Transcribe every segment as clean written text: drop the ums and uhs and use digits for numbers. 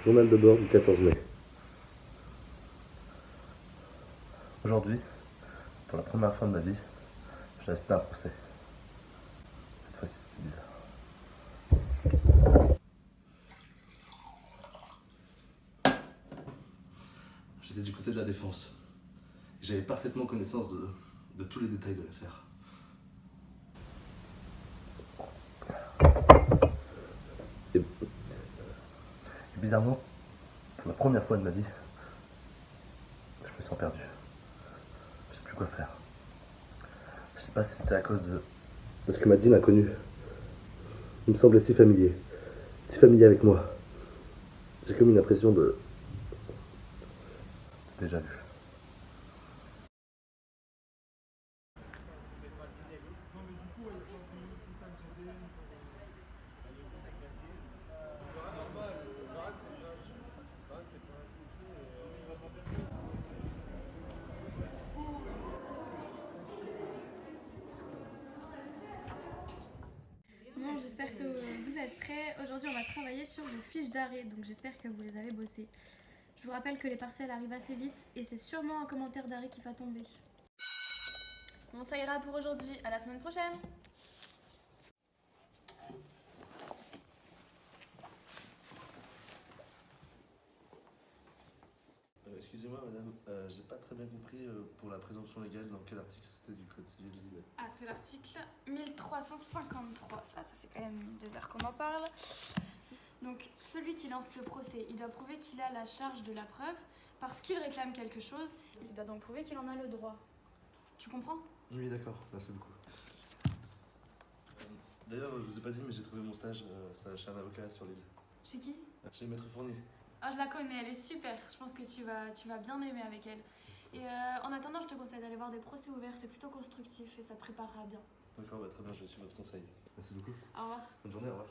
Journal de bord du 14 mai. Aujourd'hui, pour la première fois de ma vie, j'ai assisté à un procès. Cette fois-ci, c'était bizarre. J'étais du côté de la défense. J'avais parfaitement connaissance de tous les détails de l'affaire. Et bizarrement, pour la première fois de ma vie, je me sens perdu. Je sais plus quoi faire. Je sais pas si c'était à cause de ce que m'a dit l'inconnu. Il me semblait si familier avec moi. J'ai comme une impression de déjà vu. Bon, j'espère que vous êtes prêts. Aujourd'hui, on va travailler sur vos fiches d'arrêt, donc j'espère que vous les avez bossées. Je vous rappelle que les partiels arrivent assez vite et c'est sûrement un commentaire d'arrêt qui va tomber. Bon, ça ira pour aujourd'hui. À la semaine prochaine. Excusez-moi madame, j'ai pas très bien compris pour la présomption légale dans quel article c'était du code civil. Ah, c'est l'article 1353. Ça fait quand même 2 heures qu'on en parle. Donc, celui qui lance le procès, il doit prouver qu'il a la charge de la preuve parce qu'il réclame quelque chose. Il doit donc prouver qu'il en a le droit. Tu comprends? Oui d'accord, merci beaucoup. D'ailleurs, je vous ai pas dit, mais j'ai trouvé mon stage chez un avocat sur l'île. Chez qui? Chez Maître Fournier. Ah, je la connais, elle est super. Je pense que tu vas bien aimer avec elle. Et en attendant, je te conseille d'aller voir des procès ouverts, c'est plutôt constructif et ça te préparera bien. D'accord, bah, très bien, je vais suivre votre conseil. Merci beaucoup. Au revoir. Bonne journée, au revoir.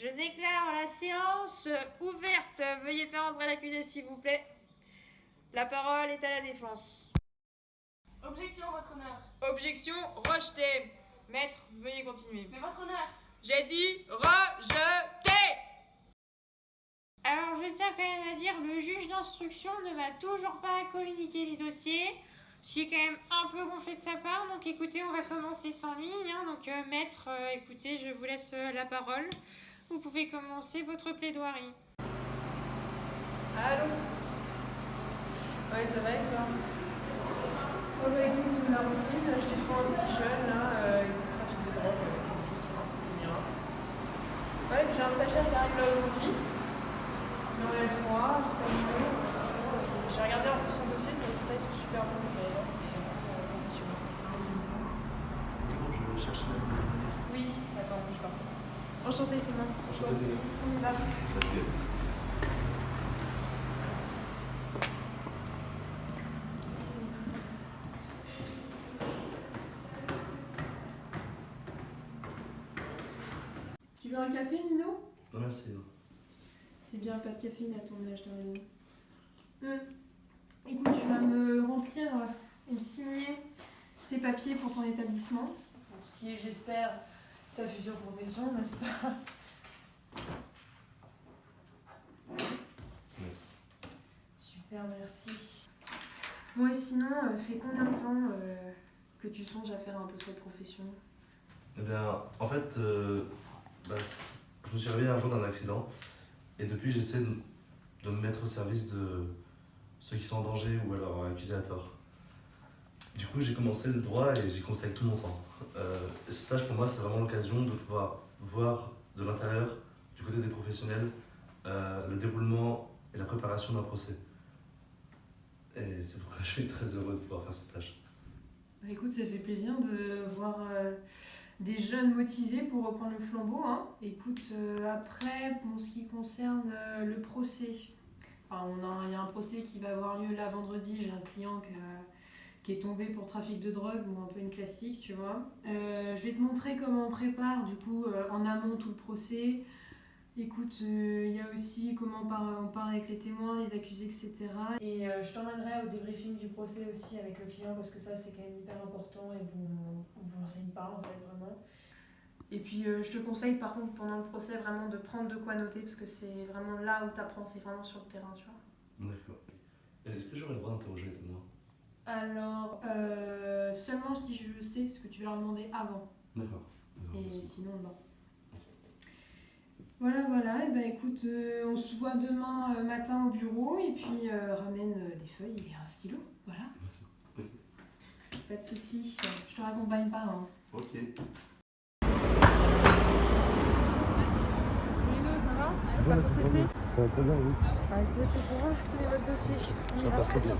Je déclare la séance ouverte. Veuillez faire entrer l'accusé, s'il vous plaît. La parole est à la défense. Objection, votre honneur. Objection rejetée. Maître, veuillez continuer. Mais votre honneur. J'ai dit rejeté. Alors, je tiens quand même à dire, le juge d'instruction ne m'a toujours pas communiqué les dossiers. Je suis quand même un peu gonflée de sa part, donc écoutez, on va commencer sans lui. Donc, maître, écoutez, je vous laisse la parole. Vous pouvez commencer votre plaidoirie. Allô? Ouais, ça va et toi? Oh bah écoute, la routine, je t'ai fait un petit jeune là, trafic de drogue, classique, on ira. Ouais, j'ai un stagiaire qui arrive là aujourd'hui. Noël 3, c'est pas mieux. Franchement, j'ai regardé un peu son dossier, ses résultats ils sont super bons, mais là c'est impressionnant. Bonjour, je cherche Maître Fournier. Oui, attends, bouge pas. Enchantée, c'est moi. Enchanté. On y va. Salut. Tu veux un café, Nino? Non merci. Non. C'est bien, pas de caféine à ton âge, dans le Écoute, tu vas me remplir et me signer ces papiers pour ton établissement. Pour si j'espère ta future profession, n'est-ce pas? Super, merci. Bon, et sinon, fait combien de temps que tu songes à faire un peu cette profession? Eh bien, en fait, je me suis réveillé un jour d'un accident et depuis j'essaie de me mettre au service de ceux qui sont en danger ou alors accusés à tort. Du coup, j'ai commencé le droit et j'y consacre tout mon temps. Ce stage pour moi, c'est vraiment l'occasion de pouvoir voir de l'intérieur, du côté des professionnels, le déroulement et la préparation d'un procès. Et c'est pourquoi je suis très heureux de pouvoir faire ce stage. Bah écoute, ça fait plaisir de voir des jeunes motivés pour reprendre le flambeau. Hein. Écoute, après, pour ce qui concerne le procès, il y a un procès qui va avoir lieu là vendredi. J'ai un client qui est tombé pour trafic de drogue, bon, un peu une classique, tu vois. Je vais te montrer comment on prépare du coup en amont tout le procès. Écoute, il y a aussi comment on parle avec les témoins, les accusés, etc. Et je t'emmènerai au débriefing du procès aussi avec le client parce que ça c'est quand même hyper important et on vous enseigne pas en fait vraiment. Et puis je te conseille par contre pendant le procès vraiment de prendre de quoi noter parce que c'est vraiment là où tu apprends, c'est vraiment sur le terrain, tu vois. D'accord. Est-ce que j'aurai le droit d'interroger les témoins? Alors, seulement si je le sais, ce que tu vas leur demander avant. D'accord. Et sinon, non. Voilà, et bah écoute, on se voit demain matin au bureau et puis ramène des feuilles et un stylo, voilà. Merci. Okay. Pas de soucis, je te raccompagne pas. Hein. Ok. Milo, ça va? Pas ton CC? Ça va très bien, oui. Bah écoute, ça va, tu les le dossier. Ça passe très bien.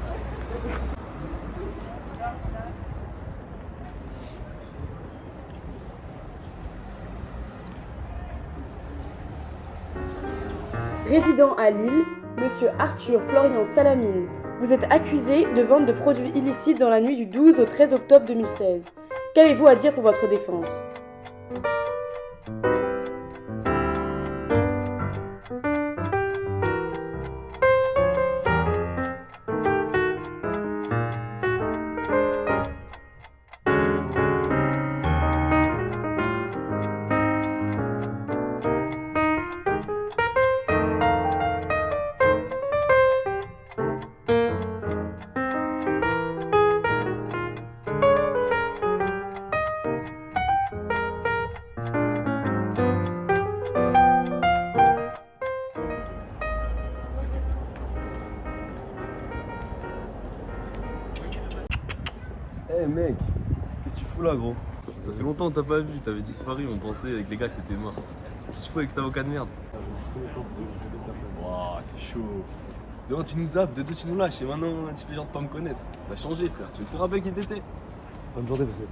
Résident à Lille, Monsieur Arthur Florian Salamine, vous êtes accusé de vente de produits illicites dans la nuit du 12 au 13 octobre 2016. Qu'avez-vous à dire pour votre défense? Eh mec, qu'est-ce que tu fous là gros? Ça fait longtemps que t'as pas vu, t'avais disparu, on pensait avec les gars que t'étais mort. Qu'est-ce que tu fous avec cet avocat de merde? Waouh, c'est chaud. De un, tu nous zappes, de deux, tu nous lâches et maintenant tu fais genre de pas me connaître. T'as changé frère, tu te rappelles qui t'étais? Bonne journée, monsieur.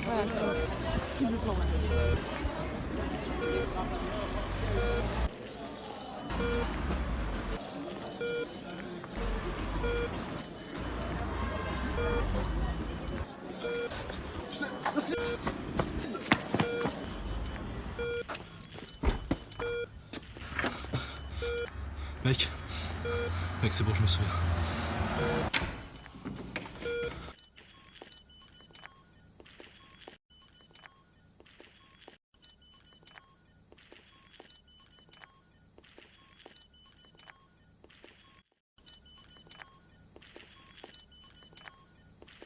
Voilà, c'est double plan. Mec, c'est bon, je me souviens.